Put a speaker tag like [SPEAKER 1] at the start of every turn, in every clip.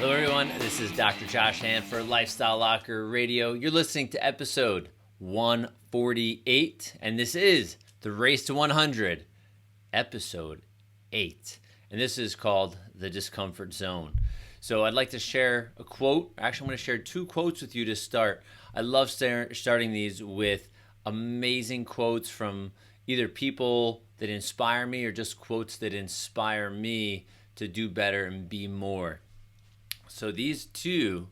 [SPEAKER 1] Hello, everyone. This is Dr. Josh Hand for Lifestyle Locker Radio. You're listening to episode 148, and this is the Race to 100, episode 8. And this is called the Discomfort Zone. So I'd like to share a quote. Actually, I'm going to share 2 quotes with you to start. I love starting these with amazing quotes from either people that inspire me or just quotes that inspire me to do better and be more. So these 2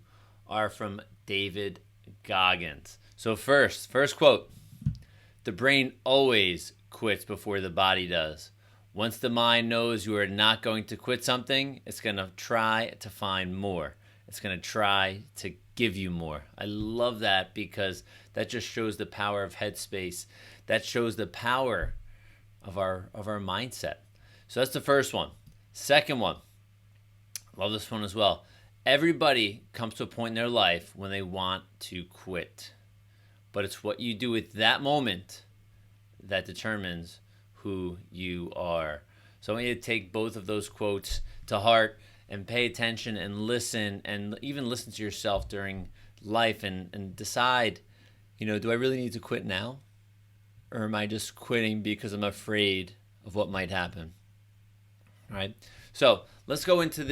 [SPEAKER 1] are from David Goggins. So first quote: the brain always quits before the body does. Once the mind knows you are not going to quit something, it's going to try to find more. It's going to try to give you more. I love that because that just shows the power of headspace. That shows the power of our mindset. So that's the first one. Second one, love this one as well. Everybody comes to a point in their life when they want to quit. But it's what you do at that moment that determines who you are. So I want you to take both of those quotes to heart and pay attention and listen, and even listen to yourself during life and decide, do I really need to quit now? Or am I just quitting because I'm afraid of what might happen? All right. So let's go into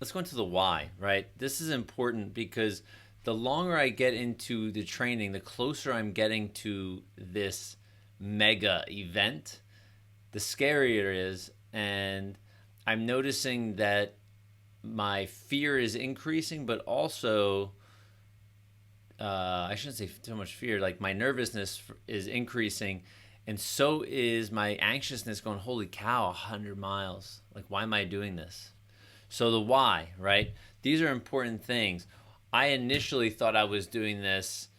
[SPEAKER 1] let's go into the why, right? This is important because the longer I get into the training, the closer I'm getting to this mega event, the scarier it is. And I'm noticing that my fear is increasing, but also, I shouldn't say so much fear, like my nervousness is increasing. And so is my anxiousness going, holy cow, 100 miles. Like, why am I doing this? So the why, right? These are important things. I initially thought I was doing this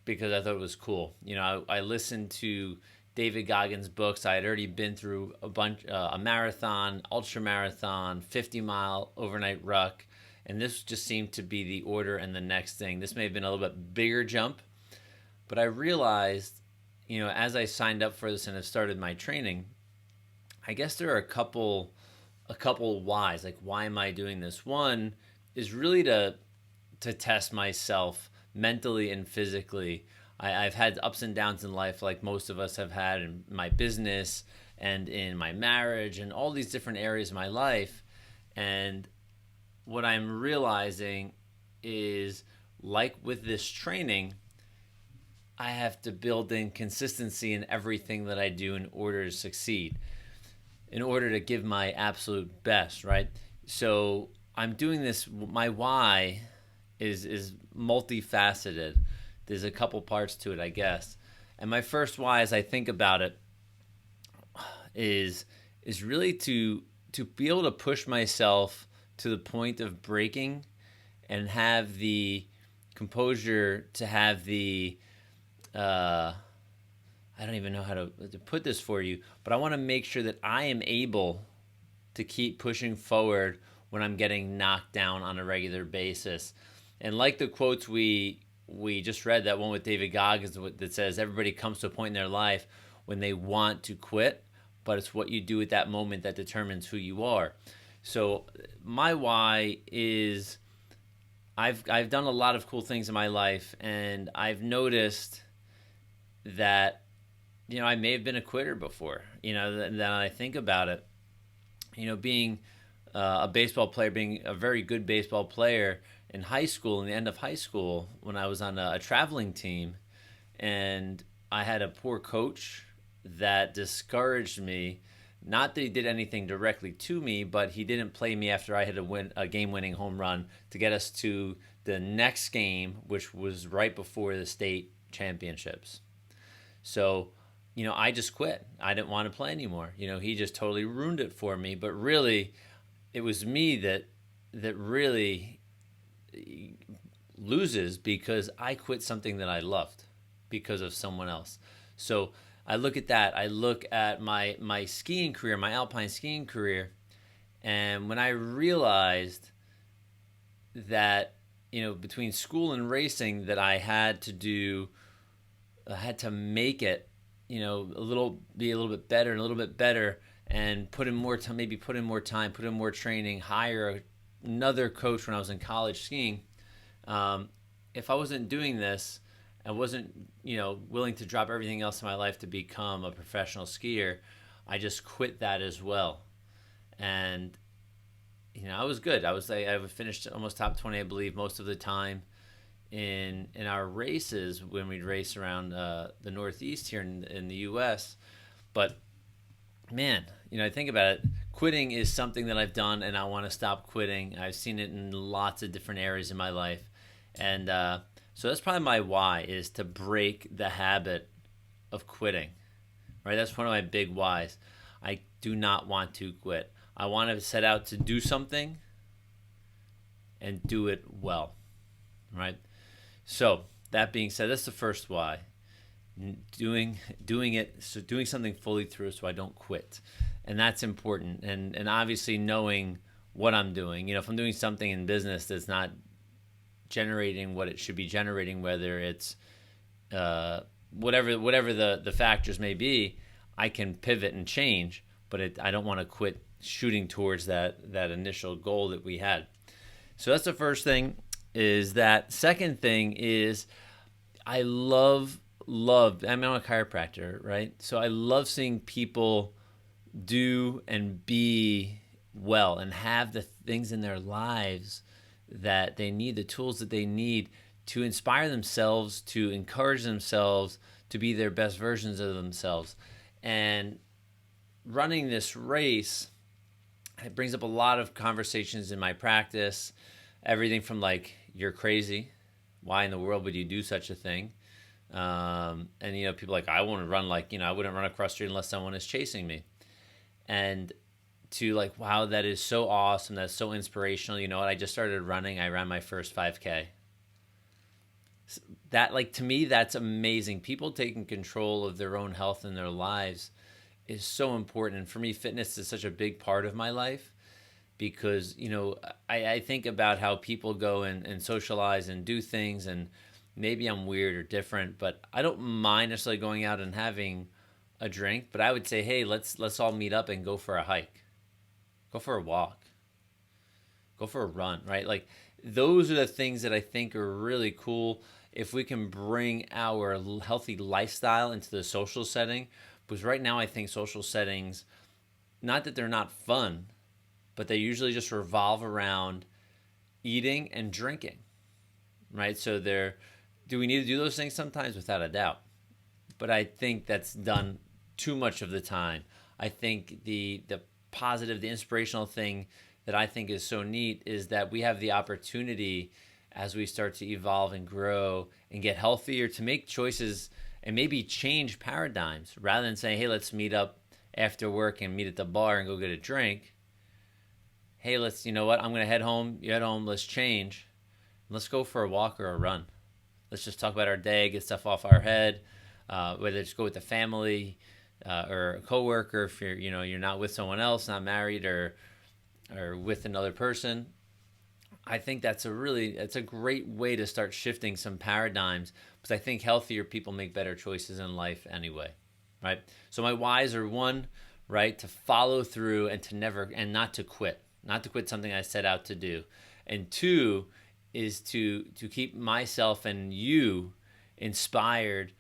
[SPEAKER 1] because I thought it was cool. I listened to David Goggins' books. I had already been through a marathon, ultra marathon, 50-mile overnight ruck, and this just seemed to be the order and the next thing. This may have been a little bit bigger jump, but I realized, as I signed up for this and have started my training, I guess there are a couple whys. Like, why am I doing this? One is really to test myself mentally and physically. I've had ups and downs in life, like most of us have had in my business and in my marriage and all these different areas of my life. And what I'm realizing is, like with this training, I have to build in consistency in everything that I do in order to succeed, in order to give my absolute best, right? So I'm doing this. My why is multifaceted. There's a couple parts to it, I guess. And my first why, as I think about it, is really to be able to push myself to the point of breaking and have the composure to have the I don't even know how to put this for you, but I want to make sure that I am able to keep pushing forward when I'm getting knocked down on a regular basis. And like the quotes we just read, that one with David Goggins that says everybody comes to a point in their life when they want to quit, but it's what you do at that moment that determines who you are. So my why is I've done a lot of cool things in my life, and I've noticed that I may have been a quitter before. Then I think about it, being a baseball player, being a very good baseball player in high school, in the end of high school, when I was on a traveling team, and I had a poor coach that discouraged me. Not that he did anything directly to me, but he didn't play me after I had a game-winning home run to get us to the next game, which was right before the state championships. So, I just quit. I didn't want to play anymore. He just totally ruined it for me. But really, it was me that really loses because I quit something that I loved because of someone else. So I look at that. I look at my skiing career, my alpine skiing career, and when I realized that, between school and racing, that I had to make it, be a little bit better and put in more time, put in more training, hire another coach when I was in college skiing. If I wasn't doing this, I wasn't, willing to drop everything else in my life to become a professional skier. I just quit that as well. And, I was good. I finished almost top 20, I believe, most of the time in our races when we'd race around the Northeast here in the U.S. But, man, I think about it. Quitting is something that I've done, and I want to stop quitting. I've seen it in lots of different areas in my life. And so that's probably my why, is to break the habit of quitting, right? That's one of my big whys. I do not want to quit. I want to set out to do something and do it well, right? So that being said, that's the first why. Doing it, so doing something fully through so I don't quit. And that's important. And obviously knowing what I'm doing. If I'm doing something in business that's not generating what it should be generating, whether it's whatever the factors may be, I can pivot and change, but I don't want to quit shooting towards that initial goal that we had. So that's the first thing. Is that second thing is I love I'm a chiropractor, right? So I love seeing people do and be well and have the things in their lives that they need, the tools that they need to inspire themselves, to encourage themselves, to be their best versions of themselves. And running this race, it brings up a lot of conversations in my practice, everything from like, you're crazy, why in the world would you do such a thing? And people like, I wouldn't run I wouldn't run across the street unless someone is chasing me. And to like, wow, that is so awesome, that's so inspirational. You know what, I just started running, I ran my first 5K. That, to me, that's amazing. People taking control of their own health and their lives is so important. And for me, fitness is such a big part of my life. Because, I think about how people go and socialize and do things, and maybe I'm weird or different, but I don't mind necessarily going out and having a drink. But I would say, hey, let's all meet up and go for a hike, go for a walk, go for a run, right? Like, those are the things that I think are really cool. If we can bring our healthy lifestyle into the social setting, because right now I think social settings, not that they're not fun, but they usually just revolve around eating and drinking, right? So do we need to do those things sometimes? Without a doubt. But I think that's done too much of the time. I think the positive, the inspirational thing that I think is so neat is that we have the opportunity as we start to evolve and grow and get healthier to make choices and maybe change paradigms rather than saying, hey, let's meet up after work and meet at the bar and go get a drink. Hey, you know what, I'm going to head home, you head home, let's change. Let's go for a walk or a run. Let's just talk about our day, get stuff off our head, whether it's go with the family or a coworker, if you're not with someone else, not married or with another person. I think that's a great way to start shifting some paradigms, because I think healthier people make better choices in life anyway, right? So my whys are, one, right, to follow through and not to quit something I set out to do. And two is to keep myself and you inspired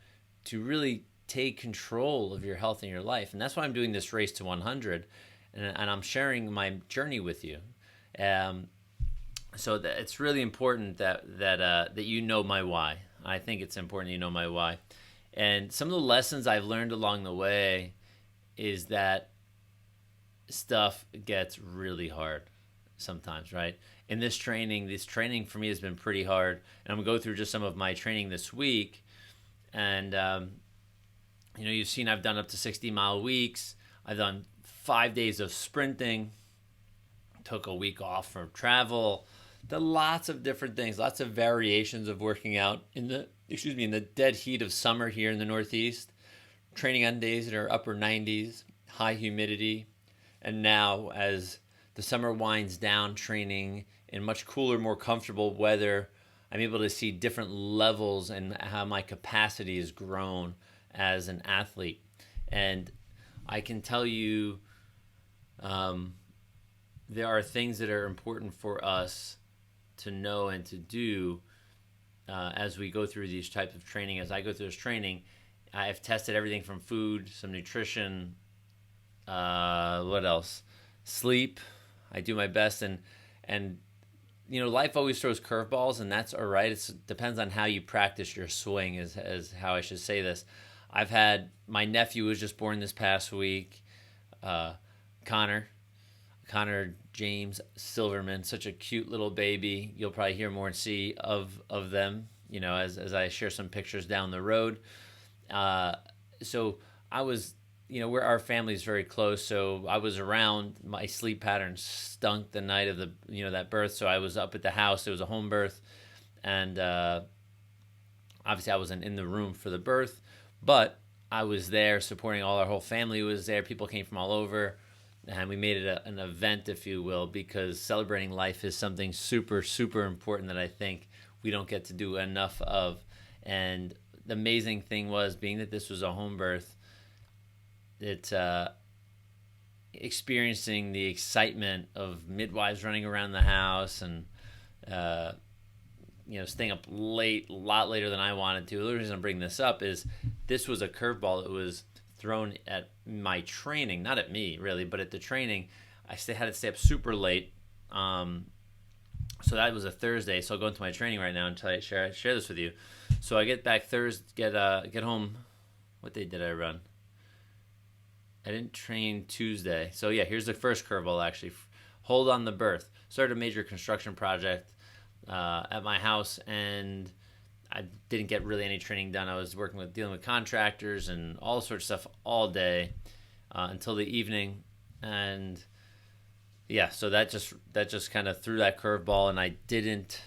[SPEAKER 1] to really take control of your health and your life. And that's why I'm doing this race to 100, and I'm sharing my journey with you. So that it's really important that you know my why. I think it's important you know my why. And some of the lessons I've learned along the way is that stuff gets really hard sometimes, right? In this training for me has been pretty hard. And I'm going to go through just some of my training this week. And, you've seen I've done up to 60-mile weeks. I've done 5 days of sprinting, took a week off from travel, did lots of different things, lots of variations of working out in the dead heat of summer here in the Northeast, training on days that are upper 90s, high humidity. And now as the summer winds down, training in much cooler, more comfortable weather, I'm able to see different levels and how my capacity has grown as an athlete. And I can tell you, there are things that are important for us to know and to do as we go through these types of training. As I go through this training, I've tested everything from food, some nutrition, what else? Sleep. I do my best, and life always throws curveballs, and that's all right. It depends on how you practice your swing, is how I should say this. I've had my nephew was just born this past week, Connor James Silverman, such a cute little baby. You'll probably hear more and see of them, as I share some pictures down the road. So I was, our family is very close, so I was around. My sleep pattern stunk the night of that birth, so I was up at the house. It was a home birth, and obviously I wasn't in the room for the birth, but I was there supporting. Our whole family was there. People came from all over, and we made it an event, if you will, because celebrating life is something super, super important that I think we don't get to do enough of. And the amazing thing was, being that this was a home birth, it's experiencing the excitement of midwives running around the house and staying up late, a lot later than I wanted to. The reason I'm bringing this up is this was a curveball that was thrown at my training, not at me really, but at the training. I had to stay up super late. So that was a Thursday. So I'll go into my training right now and share this with you. So I get back Thursday, get home. What day did I run? I didn't train Tuesday. So yeah, here's the first curveball actually. Hold on the birth. Started a major construction project at my house, and I didn't get really any training done. I was dealing with contractors and all sorts of stuff all day until the evening, and yeah, so that just kind of threw that curveball, and I didn't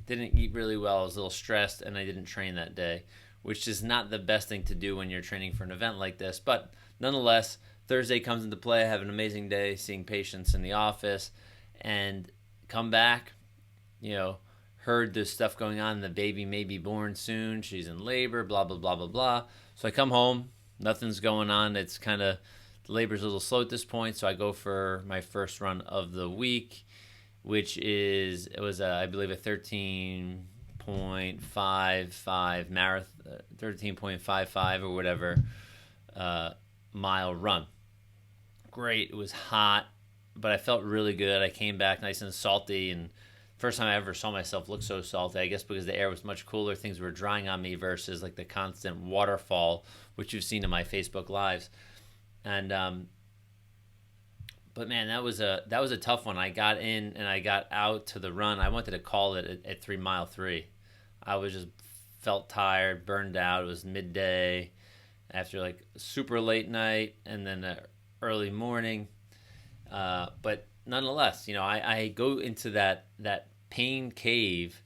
[SPEAKER 1] eat really well. I was a little stressed, and I didn't train that day, which is not the best thing to do when you're training for an event like this. But nonetheless, Thursday comes into play. I have an amazing day seeing patients in the office, and come back, heard there's stuff going on. The baby may be born soon. She's in labor, blah, blah, blah, blah, blah. So I come home. Nothing's going on. It's kind of, the labor's a little slow at this point. So I go for my first run of the week, which was I believe a 13.55 marathon, 13.55 or whatever mile run. Great. It was hot, but I felt really good. I came back nice and salty, and first time I ever saw myself look so salty, I guess because the air was much cooler, things were drying on me versus like the constant waterfall, which you've seen in my Facebook lives. And but man, that was a tough one. I got in and I got out to the run. I wanted to call it at 3 mile 3. I was just felt tired, burned out. It was midday after like super late night and then early morning. But nonetheless, I go into that pain cave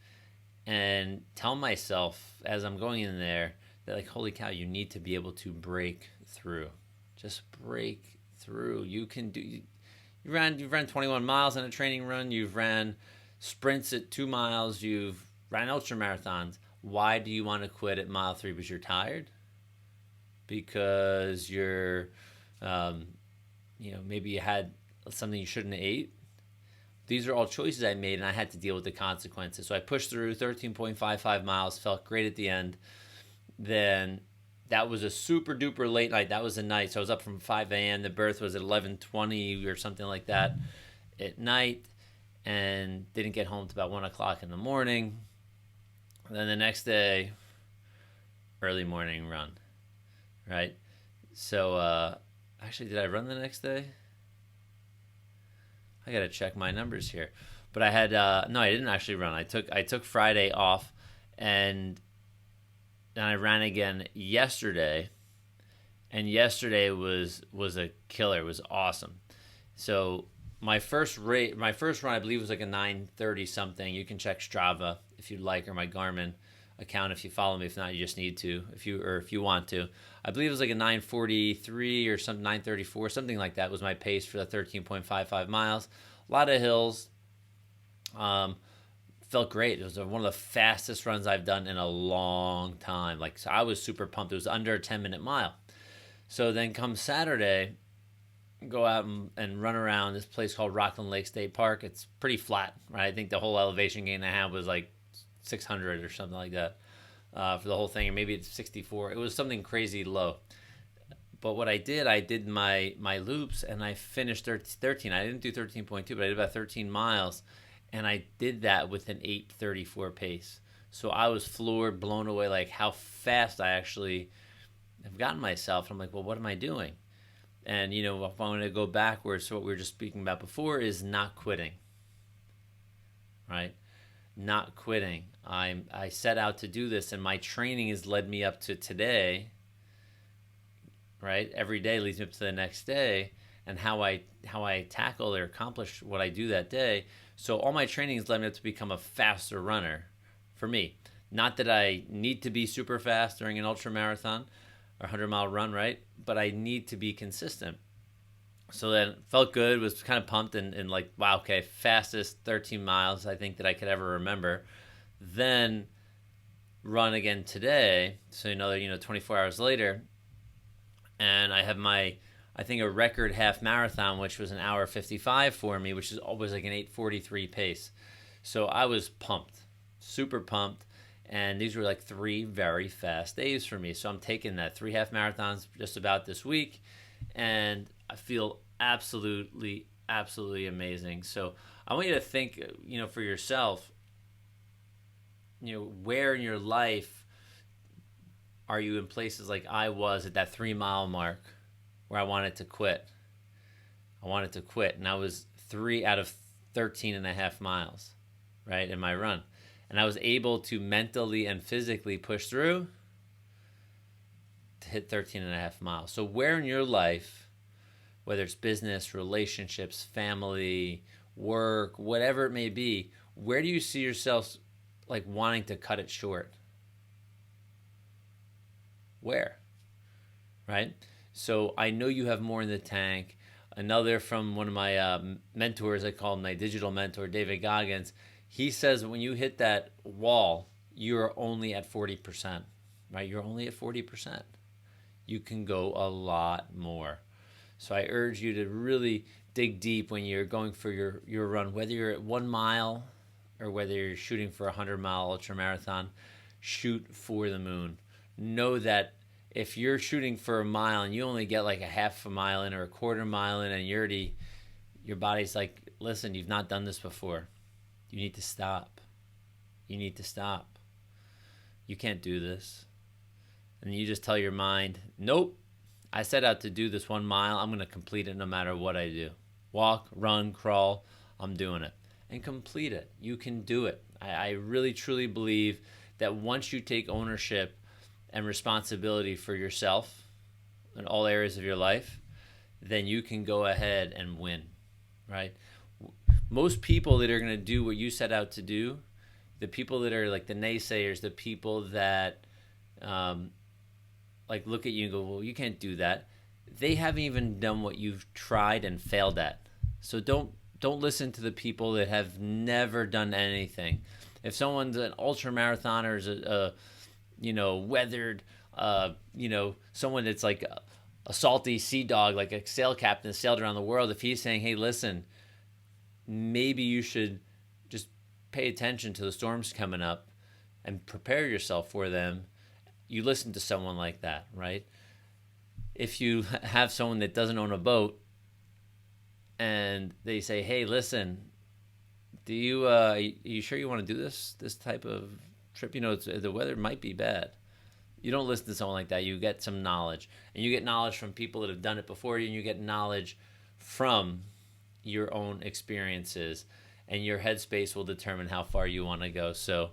[SPEAKER 1] and tell myself as I'm going in there that, like, holy cow, you need to be able to break through. Just break through. You can do. You've ran 21 miles in a training run. You've ran sprints at 2 miles. You've ran ultra marathons. Why do you want to quit at mile 3? Because you're tired? Because you're, maybe you had something you shouldn't have ate? These are all choices I made, and I had to deal with the consequences. So I pushed through 13.55 miles, felt great at the end. Then that was a super duper late night. That was the night. So I was up from 5 a.m. The birth was at 11:20 or something like that at night, and didn't get home till about 1 o'clock in the morning. And then the next day, early morning run, right? So actually, did I run the next day? I gotta check my numbers here, but I had no, I didn't actually run. I took Friday off, and then I ran again yesterday, and yesterday was a killer. It was awesome. So my first run, I believe, was like a 9:30 something. You can check Strava if you'd like, or my Garmin account if you follow me. If not, you just need to if you want to. I believe it was like a 9:43 or something, 9:34, something like that was my pace for the 13.55 miles. A lot of hills. Felt great. It was one of the fastest runs I've done in a long time. So I was super pumped. It was under a 10-minute mile. So then come Saturday, go out and run around this place called Rockland Lake State Park. It's pretty flat, right? I think the whole elevation gain I had was like 600 or something like that for the whole thing, or maybe it's 64. It was something crazy low. But what I did my loops, and I finished 13. I didn't do 13.2, but I did about 13 miles, and I did that with an 8:34 pace. So I was floored, blown away, like how fast I actually have gotten myself. I'm like, well, what am I doing? And if I want to go backwards to what we were just speaking about before, is not quitting, right? Not quitting. I set out to do this, and my training has led me up to today, right? Every day leads me up to the next day, and how I tackle or accomplish what I do that day. So all my training has led me up to become a faster runner for me. Not that I need to be super fast during an ultra marathon or 100-mile run, right? But I need to be consistent. So then felt good, was kind of pumped, and like, wow, okay, fastest 13 miles I think that I could ever remember. Then run again today, so another 24 hours later, and I have I think a record half marathon, which was an hour 55 for me, which is always like an 8:43 pace. So I was pumped, super pumped, and these were like 3 very fast days for me. So I'm taking that 3 half marathons just about this week, and I feel absolutely amazing. So I want you to think, for yourself, where in your life are you in places like I was at that 3-mile mark where I wanted to quit. And I was 3 out of 13 and a half miles, right, in my run. And I was able to mentally and physically push through to hit 13 and a half miles. So where in your life, whether it's business, relationships, family, work, whatever it may be, where do you see yourself like wanting to cut it short? Where? Right? So I know you have more in the tank. Another from one of my mentors, I call him my digital mentor, David Goggins, he says when you hit that wall, you're only at 40%, right? You're only at 40%. You can go a lot more. So I urge you to really dig deep when you're going for your run, whether you're at 1 mile or whether you're shooting for a 100-mile ultra marathon. Shoot for the moon. Know that if you're shooting for a mile and you only get like a half a mile in or a quarter mile in, and your body's like, listen, you've not done this before. You need to stop. You need to stop. You can't do this. And you just tell your mind, nope, I set out to do this 1 mile. I'm going to complete it no matter what I do. Walk, run, crawl, I'm doing it. And complete it. You can do it. I really, truly believe that once you take ownership and responsibility for yourself in all areas of your life, then you can go ahead and win, right? Most people that are going to do what you set out to do, the people that are like the naysayers, the people that like look at you and go, well, you can't do that. They haven't even done what you've tried and failed at. So don't listen to the people that have never done anything. If someone's an ultra marathoner, is a weathered, someone that's like a salty sea dog, like a sail captain that sailed around the world, if he's saying, hey, listen, maybe you should just pay attention to the storms coming up and prepare yourself for them, you listen to someone like that, right? If you have someone that doesn't own a boat and they say, hey, listen, are you sure you want to do this type of trip? The weather might be bad. You don't listen to someone like that. You get some knowledge, and you get knowledge from people that have done it before you, and you get knowledge from your own experiences, and your headspace will determine how far you want to go. So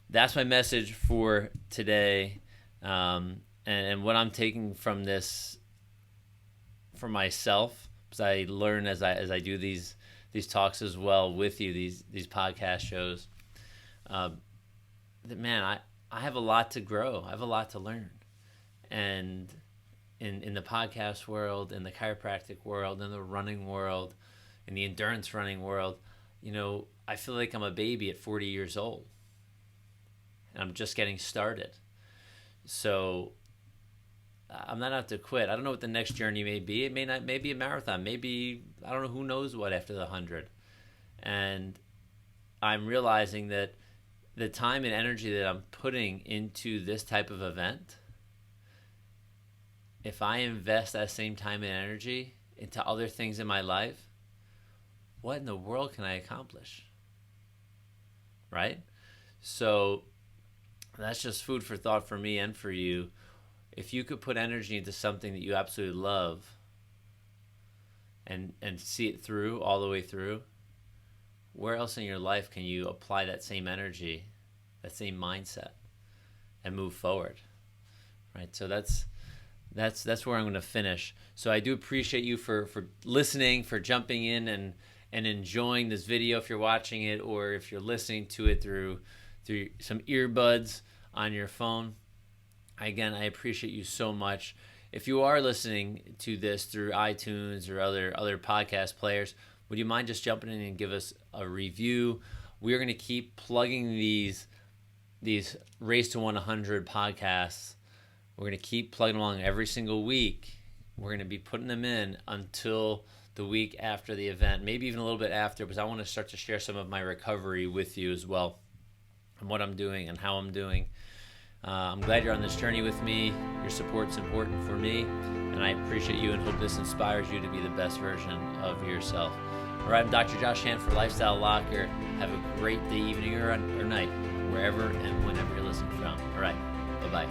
[SPEAKER 1] that's my message for today. And what I'm taking from this for myself, because I learn as I do these talks as well with you, these podcast shows, that man, I have a lot to grow. I have a lot to learn. And in the podcast world, in the chiropractic world, in the running world, in the endurance running world, I feel like I'm a baby at 40 years old. And I'm just getting started. So I'm not have to quit. I don't know what the next journey may be. It may not, maybe a marathon, maybe, I don't know, who knows what after the 100. And I'm realizing that the time and energy that I'm putting into this type of event, if I invest that same time and energy into other things in my life, what in the world can I accomplish? Right? So that's just food for thought for me and for you. If you could put energy into something that you absolutely love and see it through, all the way through, where else in your life can you apply that same energy, that same mindset, and move forward? Right? So that's where I'm going to finish. So I do appreciate you for listening, for jumping in and enjoying this video if you're watching it, or if you're listening to it through some earbuds on your phone. Again, I appreciate you so much. If you are listening to this through iTunes or other podcast players, would you mind just jumping in and give us a review? We're going to keep plugging these Race to 100 podcasts. We're going to keep plugging along every single week. We're going to be putting them in until the week after the event, maybe even a little bit after, because I want to start to share some of my recovery with you as well, and what I'm doing and how I'm doing. I'm glad you're on this journey with me. Your support's important for me, and I appreciate you and hope this inspires you to be the best version of yourself. All right, I'm Dr. Josh Hand for Lifestyle Locker. Have a great day, evening, or night, wherever and whenever you're listening from. All right, bye-bye.